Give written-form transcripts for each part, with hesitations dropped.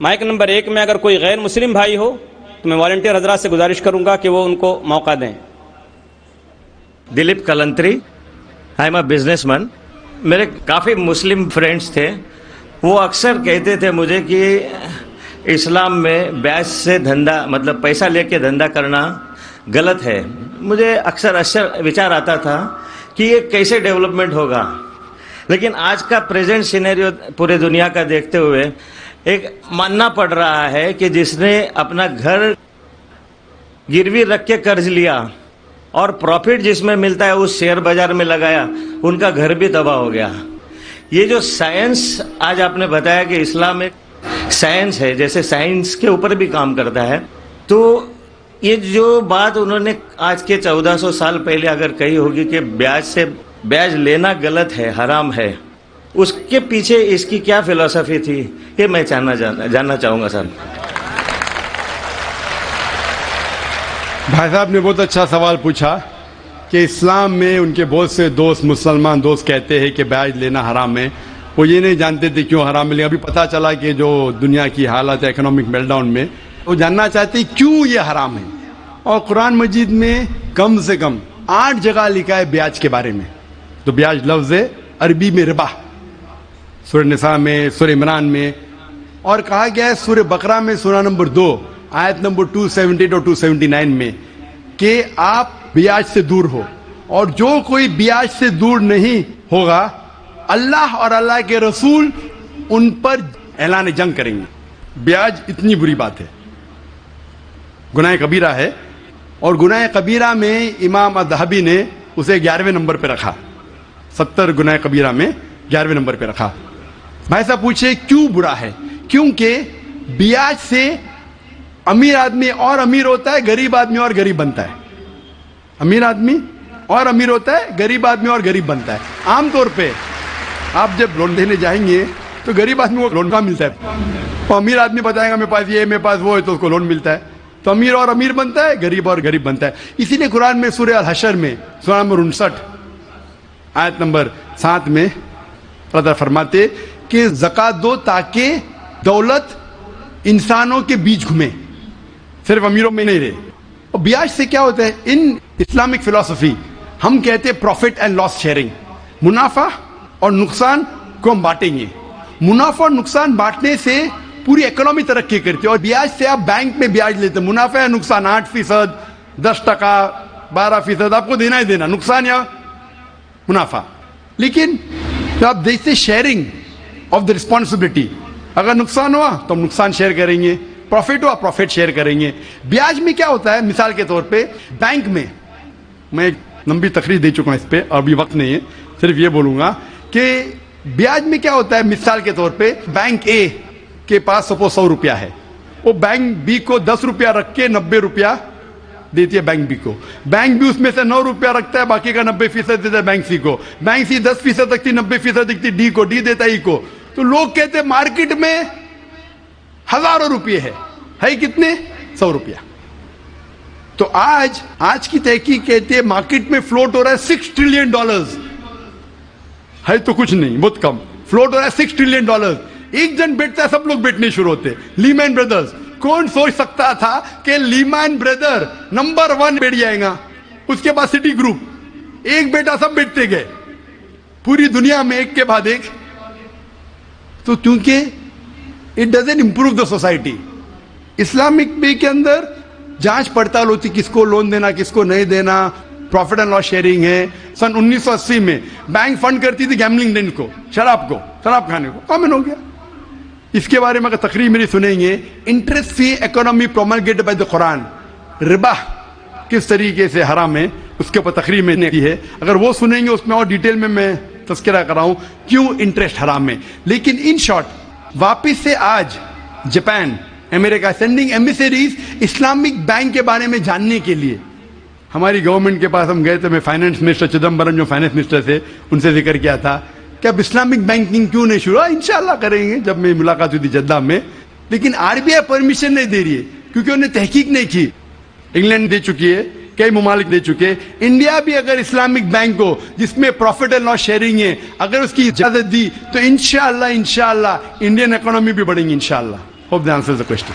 Mic number 1 میں اگر کوئی غیر مسلم بھائی ہو تو میں والنٹیئر حضرات سے گزارش کروں گا کہ وہ ان کو موقع دیں۔ Dilip Kalantri, I am a businessman. میرے کافی مسلم فرینڈس تھے، وہ اکثر کہتے تھے مجھے کہ اسلام میں بیعت سے دھندا مطلب پیسہ لے کے دھندا کرنا غلط ہے۔ مجھے اکثر وچار آتا تھا کہ یہ کیسے ڈیولپمنٹ ہوگا، لیکن آج کا پریزنٹ سینیریو پورے دنیا کا دیکھتے ہوئے ایک ماننا پڑ رہا ہے کہ جس نے اپنا گھر گروی رکھ کے قرض لیا اور پروفٹ جس میں ملتا ہے اس شیئر بازار میں لگایا، ان کا گھر بھی تباہ ہو گیا۔ یہ جو سائنس آج آپ نے بتایا کہ اسلام ایک سائنس ہے، جیسے سائنس کے اوپر بھی کام کرتا ہے، تو یہ جو بات انہوں نے آج کے 1400 سال پہلے اگر کہی ہوگی کہ بیاج لینا غلط ہے، حرام ہے، اس کے پیچھے اس کی کیا فلسفی تھی، یہ میں جاننا چاہوں گا سر۔ بھائی صاحب نے بہت اچھا سوال پوچھا کہ اسلام میں ان کے بہت سے دوست، مسلمان دوست کہتے ہیں کہ بیعت لینا حرام ہے۔ وہ یہ نہیں جانتے تھے کیوں حرام ہے، لیکن ابھی پتہ چلا کہ جو دنیا کی حالت ہے اکنامک میلٹ ڈاؤن میں، وہ جاننا چاہتے ہیں کیوں یہ حرام ہے۔ اور قرآن مجید میں کم سے کم 8 جگہ لکھا ہے بیاج کے بارے میں۔ تو بیاج لفظ ہے عربی میں ربا، سورہ نساء میں، سورہ عمران میں، اور کہا گیا ہے سورہ بقرہ میں سورہ نمبر 2 آیت نمبر 278 اور 279 میں کہ آپ بیاج سے دور ہو، اور جو کوئی بیاج سے دور نہیں ہوگا اللہ اور اللہ کے رسول ان پر اعلان جنگ کریں گے۔ بیاج اتنی بری بات ہے، گناہ کبیرہ ہے، اور گناہ کبیرہ میں امام الذہبی نے اسے 11ویں نمبر پہ رکھا، 70 گناہ کبیرہ میں 11ویں نمبر پہ رکھا۔ بھائی صاحب پوچھے کیوں برا ہے؟ کیونکہ بیاج سے امیر آدمی اور امیر ہوتا ہے، غریب آدمی اور غریب بنتا ہے۔ امیر آدمی اور امیر ہوتا ہے، غریب آدمی اور غریب بنتا ہے۔ عام طور پہ آپ جب لون دینے جائیں گے تو غریب آدمی کو لون کا ملتا ہے، تو امیر آدمی بتائے گا میرے پاس یہ ہے، میرے پاس وہ ہے، تو اس کو لون ملتا ہے۔ تو امیر اور امیر بنتا ہے، غریب اور غریب بنتا ہے۔ اسی لیے قرآن میں سورہ الحشر میں سورہ نمبر 59 آیت نمبر 7 میں اللہ فرماتے کہ زکوٰۃ دو تاکہ دولت انسانوں کے بیچ گھومے، صرف امیروں میں نہیں رہے۔ اور بیاج سے کیا ہوتا ہے؟ ان اسلامک فلسفی ہم کہتے ہیں پروفٹ اینڈ لاس شیئرنگ، منافع اور نقصان کو ہم بانٹیں گے۔ منافع اور نقصان بانٹنے سے پوری اکنامی ترقی کرتی ہے، اور بیاج سے آپ بینک میں بیاج لیتے ہیں، منافع یا نقصان 8%، 10%، 12% آپ کو دینا ہی دینا، نقصان یا منافع۔ لیکن تو آپ دیکھتے شیئرنگ آف دا رسپانسبلٹی، اگر نقصان ہوا تو ہم نقصان شیئر کریں گے، پروفٹ ہوا پروفٹ شیئر کریں گے۔ بیاج میں کیا ہوتا ہے؟ مثال کے طور پہ بینک میں، میں ایک لمبی تقریر دے چکا ہوں اس پہ، اور ابھی وقت نہیں ہے، صرف یہ بولوں گا کہ بیاج میں کیا ہوتا ہے۔ مثال کے طور پہ بینک اے کے پاس سپوز 100 روپیہ ہے، وہ بینک بی کو 10 روپیہ رکھ کے 90 روپیہ دیتی ہے بینک بی کو۔ بینک بی اس میں سے 9 روپیہ رکھتا ہے، باقی کا 90% دیتا ہے بینک سی کو۔ بینک سی 10% رکھتی، 90% دیتی ڈی کو، ڈی دیتا ای کو۔ تو لوگ کہتے ہیں مارکیٹ میں ہزاروں روپیے ہے کتنے؟ 100 روپیہ۔ تو آج کی تحقیق کہتے ہیں مارکیٹ میں فلوٹ ہو رہا ہے $6 ٹریلین، ہے تو کچھ نہیں، بہت کم، فلوٹ ہو رہا ہے $6 ٹریلین۔ ایک جن بیٹھتا ہے سب لوگ بیٹھنے شروع ہوتے۔ لیمین بردرز، کون سوچ سکتا تھا کہ لیمین بردر نمبر 1 بیٹھ جائے گا، اس کے بعد سٹی گروپ، ایک بیٹا سب بیٹھتے گئے پوری دنیا میں ایک کے بعد ایک۔ تو کیونکہ it doesn't improve the society. Islamic پے کے اندر جانچ پڑتال ہوتی، کس کو لون دینا کس کو نہیں دینا، پروفٹ اینڈ لاس شیئرنگ ہے۔ سن 1980 میں بینک فنڈ کرتی تھی گیملنگ دین کو، شراب کھانے کو، کامن ہو گیا۔ اس کے بارے میں اگر تقریر میری سنیں گے، interest free economy promulgated by the Quran, ربا کس طریقے سے حرام ہے، اس کے اوپر تقریر میں نے کی ہے، اگر وہ سنیں گے اس میں اور ڈیٹیل میں تذکرہ کر رہا ہوں کیوں انٹرسٹ حرام ہے۔ لیکن ان شارٹ واپس سے آج جاپان، امریکہ سینڈنگ ایمبیسریز اسلامک بینک کے بارے میں جاننے کے لیے۔ ہماری گورنمنٹ کے پاس ہم گئے تھے، میں فائنانس منسٹر چدمبرم جو فائنانس منسٹر تھے ان سے ذکر کیا تھا کہ اب اسلامک بینکنگ کیوں نہیں شروع؟ انشاءاللہ کریں گے، جب میری ملاقات ہوئی تھی جدہ میں۔ لیکن RBI پرمیشن نہیں دے رہی ہے کیونکہ انہوں نے تحقیق نہیں کی۔ انگلینڈ دے چکی ہے، کئی ممالک دے چکے، انڈیا بھی اگر اسلامک بینک کو جس میں پروفٹ اینڈ لاس شیئرنگ ہے اگر اس کی اجازت دی تو انشاءاللہ انڈین اکانومی بھی بڑھیں گی انشاءاللہ۔ Hope that answers the question.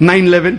9/11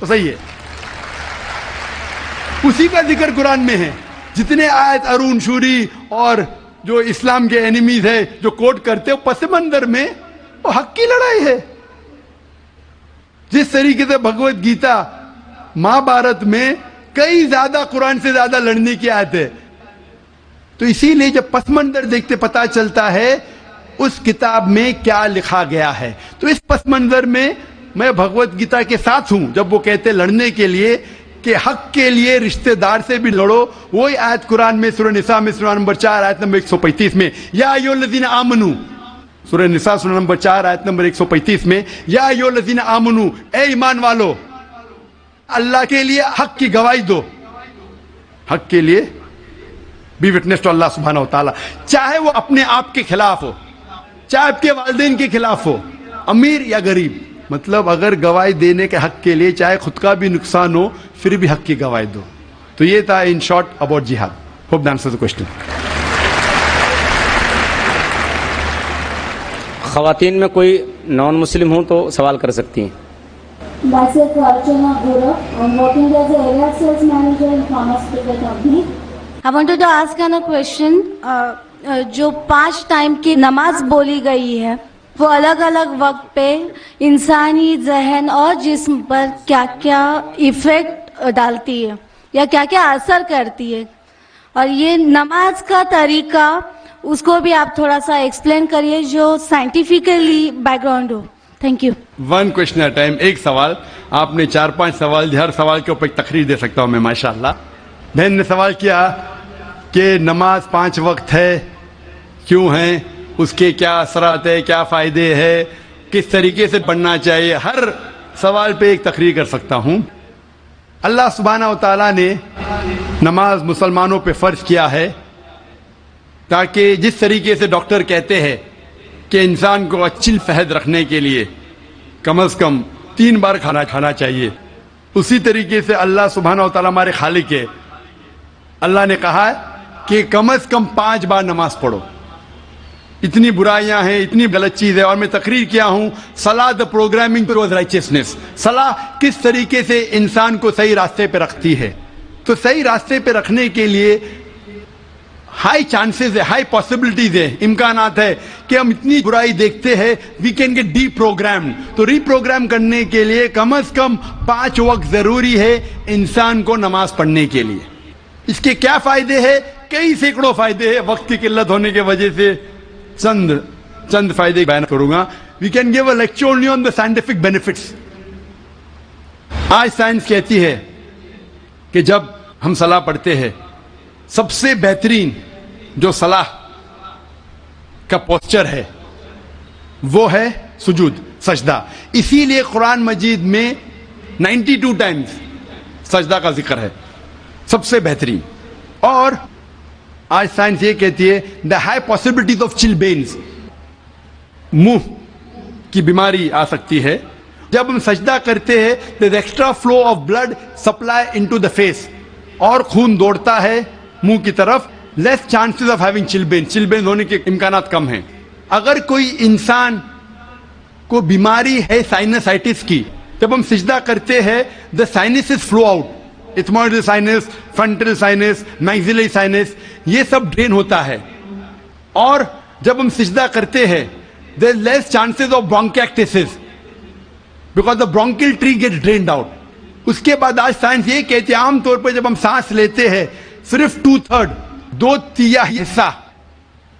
تو صحیح ہے. اسی کا ذکر قرآن میں ہے. جتنے آیت ارون شوری اور جو اسلام کے اینیمیز ہے جو کوٹ کرتے ہیں پس منظر میں وہ حق کی لڑائی ہے. جس طریقے سے بھگوت گیتا مہا بھارت میں کئی زیادہ قرآن سے زیادہ لڑنے کی آیت ہے. تو اسی لیے جب پس منظر دیکھتے پتا چلتا ہے اس کتاب میں کیا لکھا گیا ہے. تو اس پس منظر میں میں بھگوت گیتا کے ساتھ ہوں جب وہ کہتے لڑنے کے لیے کہ حق کے لیے رشتہ دار سے بھی لڑو. وہی آیت قرآن میں سورہ نساء میں سورہ نمبر 4 آیت نمبر 135 میں یا ایھا الذین آمنو، سورہ نساء سورہ نمبر 4 آیت نمبر 135 میں یا ایھا الذین آمنو، اے ایمان والو اللہ کے لیے حق کی گواہی دو. حق کے لیے بی وٹنس ٹو اللہ سبحانہ و تعالیٰ، چاہے وہ اپنے آپ کے خلاف ہو، چاہے آپ کے والدین کے خلاف ہو، امیر یا غریب. مطلب اگر گواہی دینے کے حق کے لیے چاہے خود کا بھی نقصان ہو پھر بھی حق کی گواہی دو. تو یہ تھا ان شارٹ اباؤٹ جہاد. Hope that answers the question. خواتین میں کوئی نان مسلم ہوں تو سوال کر سکتی ہیں. Myself Archana Gura. I'm working as a area sales manager in pharmaceutical company. I wanted to ask a question. جو 5 ٹائم کی نماز بولی گئی ہے وہ الگ الگ وقت پہ انسانی ذہن اور جسم پر کیا کیا ایفیکٹ ڈالتی ہے یا کیا کیا اثر کرتی ہے، اور یہ نماز کا طریقہ اس کو بھی آپ تھوڑا سا ایکسپلین کریے جو scientifically back ground who. Thank you. 1 question at a time. ایک سوال. آپ نے 4-5 سوال، ہر سوال کے اوپر ایک تقریر دے سکتا ہوں میں ماشاءاللہ. بہن نے سوال کیا کہ نماز 5 وقت ہے، کیوں ہیں، اس کے کیا اثرات ہے، کیا فائدے ہیں، کس طریقے سے پڑھنا چاہیے. ہر سوال پہ ایک تقریر کر سکتا ہوں. اللہ سبحانہ و تعالیٰ نے نماز مسلمانوں پہ فرض کیا ہے تاکہ جس طریقے سے ڈاکٹر کہتے ہیں کہ انسان کو اچھی صحت رکھنے کے لیے کم از کم 3 بار کھانا چاہیے، اسی طریقے سے اللہ سبحانہ و تعالیٰ ہمارے خالق ہے. اللہ نے کہا ہے کہ کم از کم 5 بار نماز پڑھو. اتنی برائیاں ہیں، اتنی غلط چیز ہے. اور میں تقریر کیا ہوں صلاح دا پروگرامنگ ٹوورڈ رائچسنس. صلاح کس طریقے سے انسان کو صحیح راستے پہ رکھتی ہے. تو صحیح راستے پہ رکھنے کے لیے ہائی چانسز ہے، ہائی پاسبلٹیز ہے، امکانات ہے کہ ہم اتنی برائی دیکھتے ہیں we can get deprogrammed. تو ری پروگرام کرنے کے لیے کم از کم 5 وقت ضروری ہے انسان کو نماز پڑھنے کے لیے. اس کے کیا فائدے ہیں؟ کئی سینکڑوں فائدے ہیں. وقت کی قلت ہونے کی وجہ سے چند فائدے بیان کروں گا. We can give a lecture only on the scientific benefits. آج سائنس کہتی ہے کہ جب ہم صلاح پڑھتے ہیں سب سے بہترین جو صلاح کا پوسچر ہے وہ ہے سجود، سجدہ. اسی لیے قرآن مجید میں 92 ٹائمز سجدہ کا ذکر ہے، سب سے بہترین. اور آج سائنس یہ کہتی ہے دا ہائی پاسبلٹیز آف چلبینز، منہ کی بیماری آ سکتی ہے. جب ہم سجدہ کرتے ہیں there extra flow of blood supply into the face, اور خون دوڑتا ہے منہ کی طرف. Less chances of having chilblains ہونے کے امکانات کم ہیں. اگر کوئی انسان کو بیماری ہے سائنسائٹس کی، جب ہم سجدہ کرتے ہیں the sinuses flow out, ethmoidal sinus, frontal sinus, maxillary sinus, یہ سب ڈرین ہوتا ہے. اور جب ہم سجدہ کرتے ہیں there less chances of bronchitis because the bronchial tree get drained out. اس کے بعد آج سائنس یہ کہتے ہیں عام طور پہ جب ہم سانس لیتے ہیں صرف 2/3 2/3 حصہ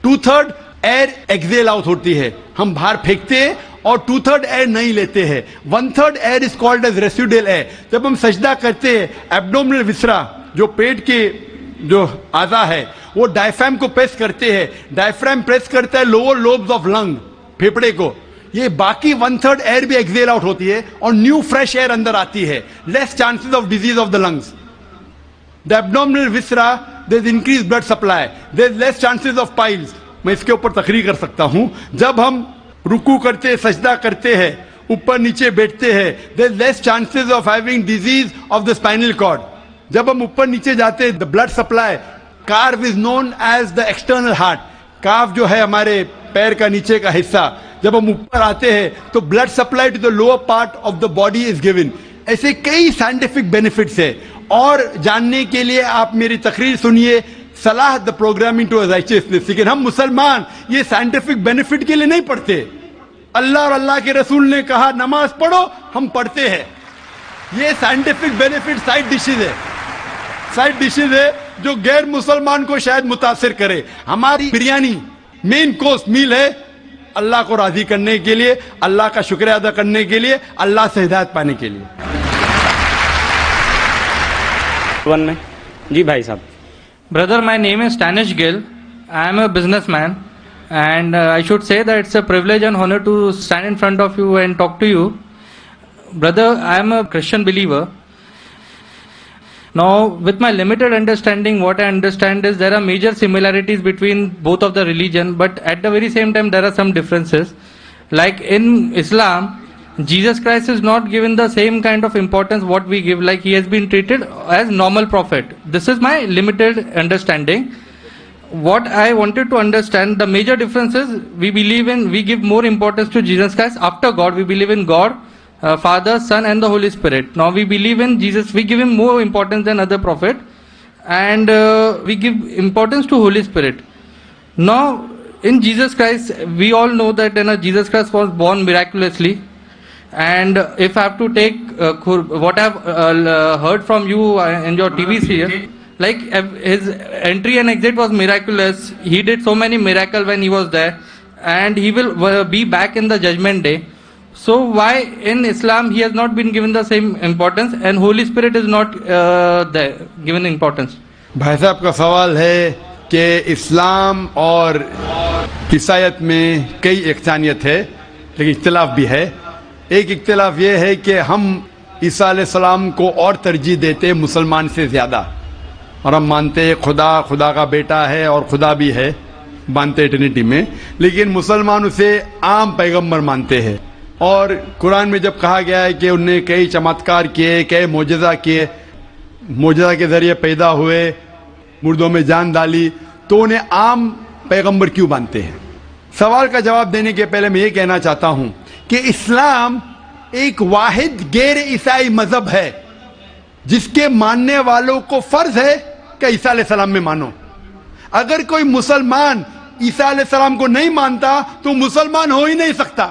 2/3 ایئر ایکزیل آؤٹ ہوتی ہے، ہم باہر پھینکتے ہیں، اور 2/3 ایئر نہیں لیتے ہیں. 1/3 air is called as residual air. جب ہم سجدہ کرتے ہیں ایبڈومنل وسرا جو پیٹ کے جو اعضاء ہے وہ ڈائفرام کو پریس کرتے ہیں، ڈائفرام پریس کرتا ہے لوور لوبز آف لنگ، پھیپڑے کو. یہ باقی 1/3 ایئر بھی ایکزیل آؤٹ ہوتی ہے اور نیو فریش ایئر اندر آتی ہے. Less chances of disease of the lungs. The abdominal viscera there is increase blood supply, there is less chances of piles. میں اس کے اوپر تقریر کر سکتا ہوں. جب ہم رکوع کرتے، سجدہ کرتے ہیں، اوپر نیچے بیٹھتے ہیں، there is less chances of having disease of the spinal cord. جب ہم اوپر نیچے جاتے ہیں دا blood supply, calf is known as the external heart. Calf جو ہے ہمارے پیر کا نیچے کا حصہ، جب ہم اوپر آتے ہیں تو blood supply to the lower part of the body is given. ایسے کئی سائنٹیفک بینیفٹس ہے. اور جاننے کے لیے آپ میری تقریر سنیے, صلاح دا پروگرامنگ ٹو رائچیسنس. لیکن ہم مسلمان یہ سائنٹیفک بینیفٹ کے لیے نہیں پڑھتے. اللہ اور اللہ کے رسول نے کہا نماز پڑھو, ہم پڑھتے ہیں. یہ سائنٹیفک بینیفٹ سائڈ ڈشز ہے جو غیر مسلمان کو شاید متاثر کرے. ہماری بریانی مین کورس میل ہے اللہ کو راضی کرنے کے لیے, اللہ کا شکریہ ادا کرنے کے لیے, اللہ سے ہدایت پانے کے لیے. ون میں جی بھائی صاحب. Brother, my name is Stanish Gill. I am a businessman, and I should say that it's a privilege and honor to stand in front of you and talk to you. Brother, I am a Christian believer. Now, with my limited understanding, what I understand is there are major similarities between both of the religion, but at the very same time there are some differences. Like in Islam, Jesus Christ is not given the same kind of importance what we give, like he has been treated as normal prophet. This is my limited understanding. What I wanted to understand, the major difference is we give more importance to Jesus Christ after God. We believe in God, Father, Son and the Holy Spirit. Now we believe in Jesus, we give him more importance than other prophet, and we give importance to Holy Spirit. Now in Jesus Christ, we all know that Jesus Christ was born miraculously. And if I have to take what I have heard from you in your TVs here, like his entry and exit was miraculous. He did so many miracles when he was there, and he will be back in the judgment day. So why in Islam he has not been given the same importance, and Holy Spirit is not given importance? بھائی صاحب کا سوال ہے کہ اسلام اور عیسائیت میں کئی یکسانیت ہے لیکن اختلاف بھی ہے. ایک اختلاف یہ ہے کہ ہم عیسیٰ علیہ السلام کو اور ترجیح دیتے ہیں مسلمان سے زیادہ, اور ہم مانتے ہیں خدا کا بیٹا ہے اور خدا بھی ہے, مانتے ہیں ٹرینٹی میں. لیکن مسلمان اسے عام پیغمبر مانتے ہیں. اور قرآن میں جب کہا گیا ہے کہ انہوں نے کئی چمتکار کیے, کئی معجزہ کیے, معجزہ کے ذریعے پیدا ہوئے, مردوں میں جان ڈالی, تو انہیں عام پیغمبر کیوں مانتے ہیں؟ سوال کا جواب دینے کے پہلے میں یہ کہنا چاہتا ہوں کہ اسلام ایک واحد غیر عیسائی مذہب ہے جس کے ماننے والوں کو فرض ہے کہ عیسیٰ علیہ السلام میں مانو. اگر کوئی مسلمان عیسیٰ علیہ السلام کو نہیں مانتا تو مسلمان ہو ہی نہیں سکتا.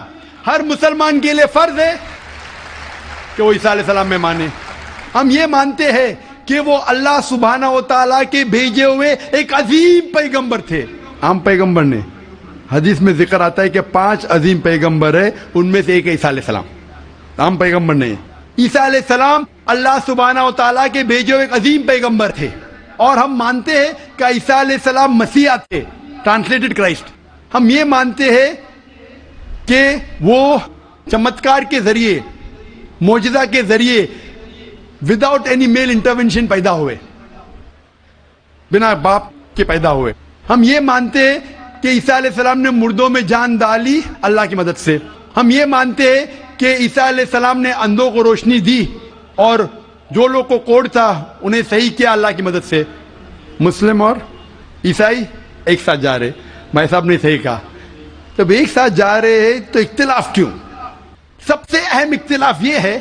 ہر مسلمان کے لیے فرض ہے کہ وہ عیسیٰ علیہ السلام میں مانے. ہم یہ مانتے ہیں کہ وہ اللہ سبحانہ و تعالیٰ کے بھیجے ہوئے ایک عظیم پیغمبر تھے. عام پیغمبر نے, حدیث میں ذکر آتا ہے کہ 5 عظیم پیغمبر ہیں, ان میں سے ایک ہے عیسیٰ علیہ السلام. عام پیغمبر نہیں. عیسیٰ علیہ السلام اللہ سبحانہ و تعالیٰ کے بھیجے ہوئے ایک عظیم پیغمبر تھے, اور ہم مانتے ہیں کہ عیسیٰ علیہ السلام مسیح تھے, ٹرانسلیٹڈ کرائسٹ. ہم یہ مانتے ہیں کہ وہ چمتکار کے ذریعے, معجزہ کے ذریعے, وداؤٹ اینی میل انٹرونشن پیدا ہوئے, بنا باپ کے پیدا ہوئے. ہم یہ مانتے ہیں کہ عیسیٰ علیہ السلام نے مردوں میں جان ڈالی اللہ کی مدد سے. ہم یہ مانتے ہیں کہ عیسیٰ علیہ السلام نے اندھوں کو روشنی دی, اور جو لوگ کو کوڑ تھا انہیں صحیح کیا اللہ کی مدد سے. مسلم اور عیسائی ایک ساتھ جا رہے, بھائی صاحب نے صحیح کہا. جب ایک ساتھ جا رہے ہیں تو اختلاف کیوں؟ سب سے اہم اختلاف یہ ہے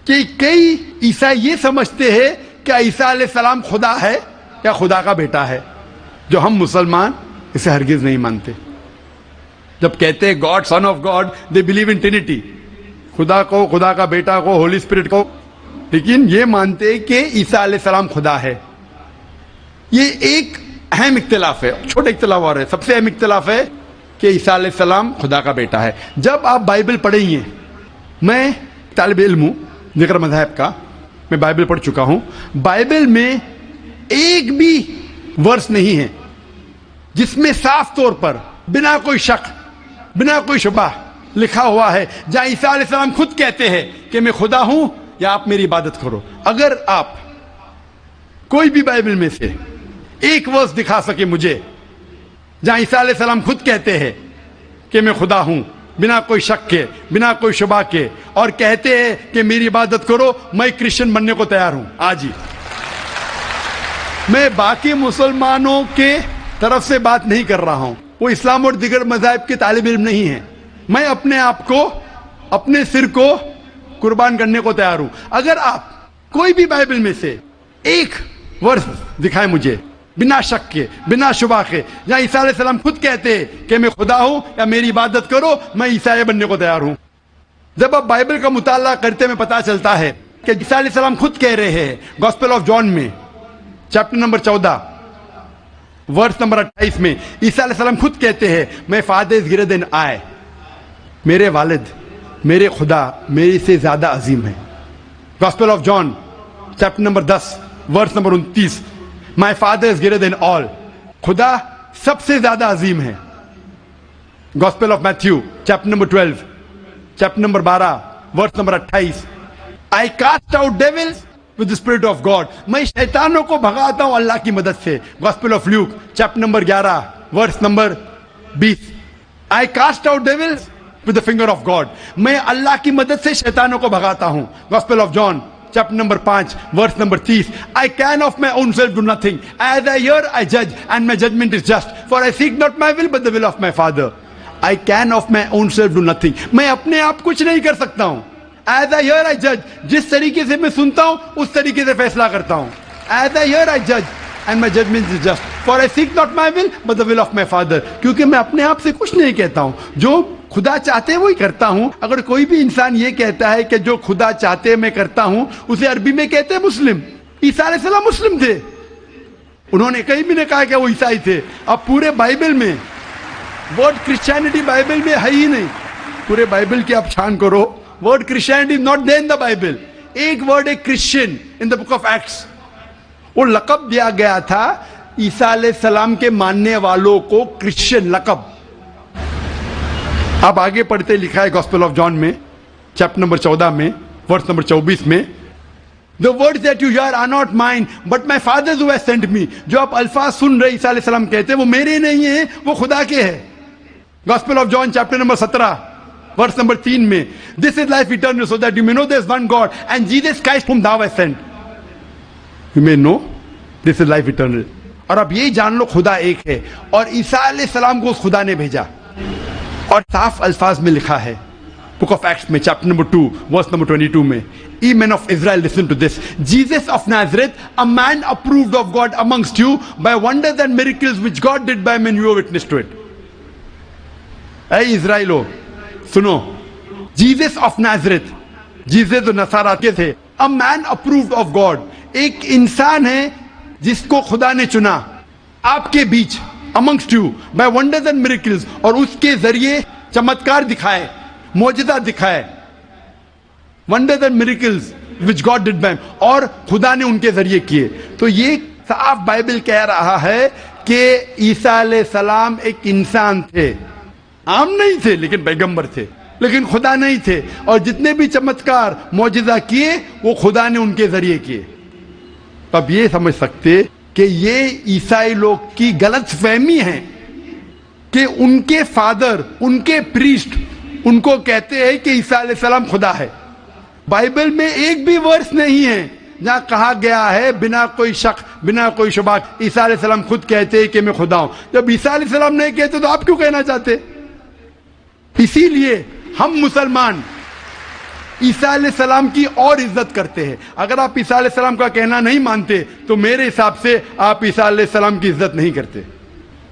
کہ کئی عیسائی یہ سمجھتے ہیں کہ عیسیٰ علیہ السلام خدا ہے یا خدا کا بیٹا ہے, جو ہم مسلمان اسے ہرگز نہیں مانتے. جب کہتے ہیں God, son of God, they believe in Trinity, خدا کو, خدا کا بیٹا کو, ہولی اسپرٹ کو, لیکن یہ مانتے ہیں کہ عیسیٰ علیہ السلام خدا ہے. یہ ایک اہم اختلاف ہے. چھوٹے اختلاف اور ہے, سب سے اہم اختلاف ہے کہ عیسیٰ علیہ السلام خدا کا بیٹا ہے. جب آپ بائبل پڑھیں گے, میں طالب علم ہوں ذکر مذہب کا, میں بائبل پڑھ چکا ہوں, بائبل میں ایک بھی ورس نہیں ہے جس میں صاف طور پر بنا کوئی شک, بنا کوئی شبہ لکھا ہوا ہے جہاں عیسیٰ علیہ السلام خود کہتے ہیں کہ میں خدا ہوں یا آپ میری عبادت کرو. اگر آپ کوئی بھی بائبل میں سے ایک ورس دکھا سکے مجھے جہاں عیسیٰ علیہ السلام خود کہتے ہیں کہ میں خدا ہوں بنا کوئی شک کے, بنا کوئی شبہ کے, اور کہتے ہیں کہ میری عبادت کرو, میں کرسچن بننے کو تیار ہوں آج ہی. میں باقی مسلمانوں کے طرف سے بات نہیں کر رہا ہوں, وہ اسلام اور دیگر مذاہب کے طالب علم نہیں ہیں. میں اپنے آپ کو, اپنے سر کو قربان کرنے کو تیار ہوں. اگر آپ کوئی بھی بائبل میں سے ایک ورس دکھائیں مجھے بنا شک کے بنا شبہ کے جہاں عیسیٰ علیہ السلام خود کہتے ہیں کہ میں خدا ہوں یا میری عبادت کرو, میں عیسائی بننے کو تیار ہوں. جب آپ بائبل کا مطالعہ کرتے میں پتا چلتا ہے کہ عیسیٰ علیہ السلام خود کہہ رہے ہیں گاسپل آف جان میں چیپٹر نمبر 14 ورس نمبر 28 میں عیسیٰ علیہ السلام خود کہتے ہیں میں فادر از گریٹر دین آئی, میرے والد میرے خدا میرے سے زیادہ عظیم ہے. Gospel of John chapter number 10 verse number 29 my father is greater than all, خدا سب سے زیادہ عظیم ہے. Gospel of Matthew chapter number 12 chapter number 12 verse number 28 I cast out devils with the spirit of God, میں شیطانوں کو بھگاتا ہوں اللہ کی مدد سے. Gospel of Luke chapter number 11 verse number 20 I cast out devils with the finger of God, میں اللہ کی مدد سے شیطانوں کو بھگاتا ہوں. Gospel of John chapter number 5 verse number 30 I can of my own self do nothing, as I hear I judge and my judgment is just, for I seek not my will but the will of my Father. I can of my own self do nothing, میں اپنے آپ کچھ نہیں کر سکتا ہوں. As I hear I judge, جس طریقے سے میں سنتا ہوں اس طریقے سے فیصلہ کرتا ہوں. As I hear I judge and my judgment is just, for I seek not my will but the will of my Father. کیونکہ میں اپنے آپ سے کچھ نہیں کہتا ہوں, جو خدا چاہتے وہی کرتا ہوں. اگر کوئی بھی انسان یہ کہتا ہے کہ جو خدا چاہتے میں کرتا ہوں, اسے عربی میں کہتے ہیں مسلم. عیسیٰ علیہ السلام مسلم تھے, انہوں نے کہیں بھی نہیں کہا کہ وہ عیسائی تھے. اب پورے بائبل میں ورڈ کرسچینٹی بائبل میں ہے ہی نہیں. پورے بائبل کی آپ چھان کرو, word Christianity not there in the Bible. ایک ورڈ ہے Christian in the book of acts. وہ لقب دیا گیا تھا عیسیٰ علیہ السلام کے ماننے والوں کو, کرسچن لقب. آپ آگے پڑھتے لکھا ہے گاسپل آف جان میں چیپٹر نمبر 14 میں ورس نمبر 24 میں The words that you hear are not mine but my Father who has sent me. جو آپ الفاظ سن رہے عیسیٰ علیہ السلام کہتے ہیں وہ میرے نہیں ہیں, وہ خدا کے ہیں. Gospel of John chapter number 17 verse number 3 میں This is life eternal so that you may know there is one God and Jesus Christ whom thou hast sent. You may know this is life eternal. اور اب یہ جان لو خدا ایک ہے اور عیسیٰ علیہ السلام کو اس خدا نے بھیجا. اور صاف الفاظ میں لکھا ہے بک آف ایکٹس میں چیپٹر نمبر 2 ورس نمبر 22 میں Ye men of Israel, listen to this. Jesus of Nazareth, a man approved of God amongst you by wonders and miracles which God did by men, you are witness to it. اے اسرائیلو سنو, Jesus of Nazareth, Jesus جو نصارہ کے تھے, a man approved of God, ایک انسان ہے جس کو خدا نے چنا آپ کے بیچ, amongst you by wonders and miracles, اور اس کے ذریعے چمتکار دکھائے, معجزہ دکھائے. Wonders and miracles which God did by him, اور خدا نے ان کے ذریعے کیے. تو یہ صاف بائبل کہہ رہا ہے کہ عیسیٰ علیہ السلام ایک انسان تھے, عام نہیں تھے لیکن پیغمبر تھے, لیکن خدا نہیں تھے. اور جتنے بھی چمتکار معجزہ کیے وہ خدا نے ان کے ذریعے کیے. اب یہ سمجھ سکتے کہ یہ عیسائی لوگ کی غلط فہمی ہے کہ ان کے فادر, ان کے پریسٹ ان کو کہتے ہیں کہ عیسیٰ علیہ السلام خدا ہے. بائبل میں ایک بھی ورس نہیں ہے جہاں کہا گیا ہے بنا کوئی شک بنا کوئی شبہ عیسیٰ علیہ السلام خود کہتے ہیں کہ میں خدا ہوں. جب عیسیٰ علیہ السلام نہیں کہتے تو آپ کیوں کہنا چاہتے؟ اسی لیے ہم مسلمان عیسیٰ علیہ السلام کی اور عزت کرتے ہیں. اگر آپ عیسیٰ علیہ السلام کا کہنا نہیں مانتے تو میرے حساب سے آپ عیسیٰ علیہ السلام کی عزت نہیں کرتے.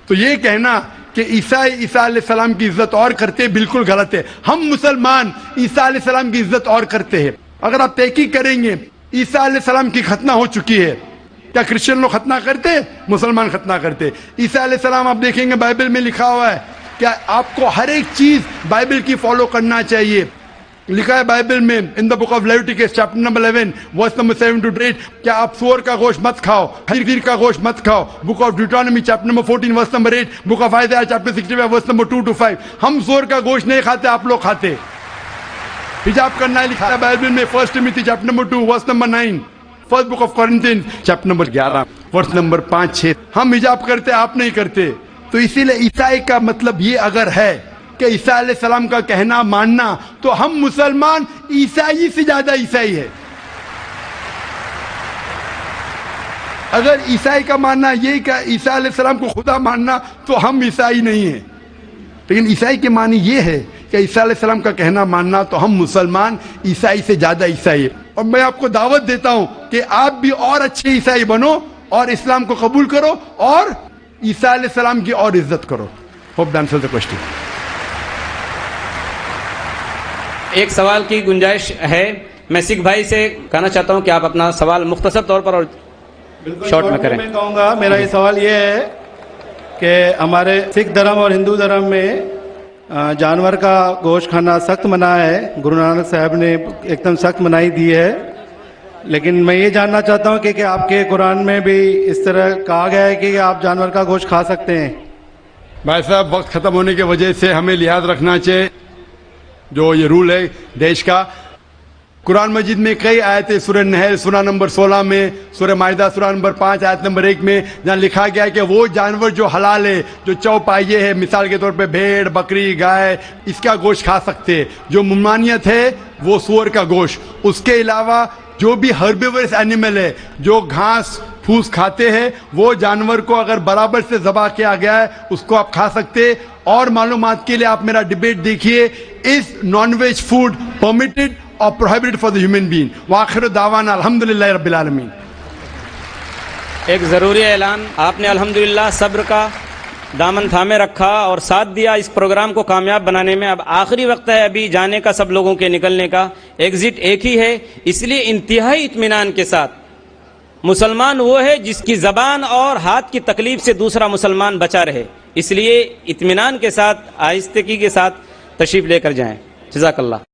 تو یہ کہنا کہ عیسیٰ علیہ السلام کی عزت اور کرتے بالکل غلط ہے. ہم مسلمان عیسیٰ علیہ السلام کی عزت اور کرتے ہیں. اگر آپ تحقیق کریں گے عیسیٰ علیہ السلام کی ختنہ ہو چکی ہے, کیا کرسچن لوگ ختنہ کرتے؟ مسلمان ختنہ کرتے. عیسیٰ علیہ السلام آپ دیکھیں گے بائبل میں لکھا ہوا ہے کیا آپ کو ہر ایک چیز بائبل کی فالو کرنا چاہیے. لکھا ہے بائبل میں in the book of Leviticus chapter number 11 verse number 7 to 8 کیا آپ سور کا گوشت مت کھاؤ, خنزیر کا گوشت مت کھاؤ. Book of Deuteronomy chapter number 14 verse number 8, book of Isaiah chapter 65 verse number 2 to 5. ہم سور کا گوشت نہیں کھاتے, آپ لوگ کھاتے. حجاب کرنا ہے لکھا ہے بائبل میں 1 Timothy chapter number 2 verse number 9, first book of Corinthians chapter number 11 verse number 5-6. ہم حجاب کرتے, آپ نہیں کرتے. تو اسی لیے عیسائی کا مطلب یہ اگر ہے کہ عیسیٰ علیہ السلام کا کہنا ماننا تو ہم مسلمان عیسائی سے زیادہ عیسائی ہے. اگر عیسائی کا ماننا یہ کہ عیسیٰ علیہ السلام کو خدا ماننا تو ہم عیسائی نہیں ہیں. لیکن عیسائی کے معنی یہ ہے کہ عیسیٰ علیہ السلام کا کہنا ماننا تو ہم مسلمان عیسائی سے زیادہ عیسائی ہیں، اور میں آپ کو دعوت دیتا ہوں کہ آپ بھی اور اچھے عیسائی بنو اور اسلام کو قبول کرو اور عیسیٰ علیہ السلام کی اور عزت کرو. Hope answer the question. ایک سوال کی گنجائش ہے. میں سکھ بھائی سے کہنا چاہتا ہوں کہ آپ اپنا سوال مختصر طور پر اور شارٹ میں کریں. میں کہوں گا میرا یہ سوال یہ ہے کہ ہمارے سکھ دھرم اور ہندو دھرم میں جانور کا گوشت کھانا سخت منع ہے. گرو نانک صاحب نے ایک دم سخت منائی دی ہے، لیکن میں یہ جاننا چاہتا ہوں کہ آپ کے قرآن میں بھی اس طرح کہا گیا ہے کہ آپ جانور کا گوشت کھا سکتے ہیں؟ بھائی صاحب وقت ختم ہونے کی وجہ سے ہمیں لحاظ رکھنا چاہیے، جو یہ رول ہے دیش کا. قرآن مجید میں کئی آیتیں، سورہ نحل سورہ نمبر 16 میں، سورہ مائدہ سورہ نمبر 5 آیت نمبر 1 میں جہاں لکھا گیا ہے کہ وہ جانور جو حلال ہے، جو چوپائے ہے، مثال کے طور پہ بھیڑ، بکری، گائے، اس کا گوشت کھا سکتے ہیں. جو ممانعت ہے وہ سور کا گوشت. اس کے علاوہ جو بھی ہربیورس اینیمل ہے، جو گھاس پھوس کھاتے ہیں، وہ جانور کو اگر برابر سے ذبح کیا گیا ہے اس کو آپ کھا سکتے. اور معلومات کے لیے آپ میرا ڈیبیٹ دیکھیے، از نان ویج فوڈ پرمیٹڈ اور prohibited for the human being. وآخر دعوانا الحمدللہ رب العالمین. ایک ضروری اعلان. آپ نے الحمدللہ صبر کا دامن تھامے رکھا اور ساتھ دیا اس پروگرام کو کامیاب بنانے میں. اب آخری وقت ہے ابھی جانے کا سب لوگوں کے نکلنے کا. ایگزٹ ایک ہی ہے، اس لیے انتہائی اطمینان کے ساتھ مسلمان وہ ہے جس کی زبان اور ہاتھ کی تکلیف سے دوسرا مسلمان بچا رہے. اس لیے اطمینان کے ساتھ، آہستگی کے ساتھ تشریف لے کر جائیں. جزاک اللہ.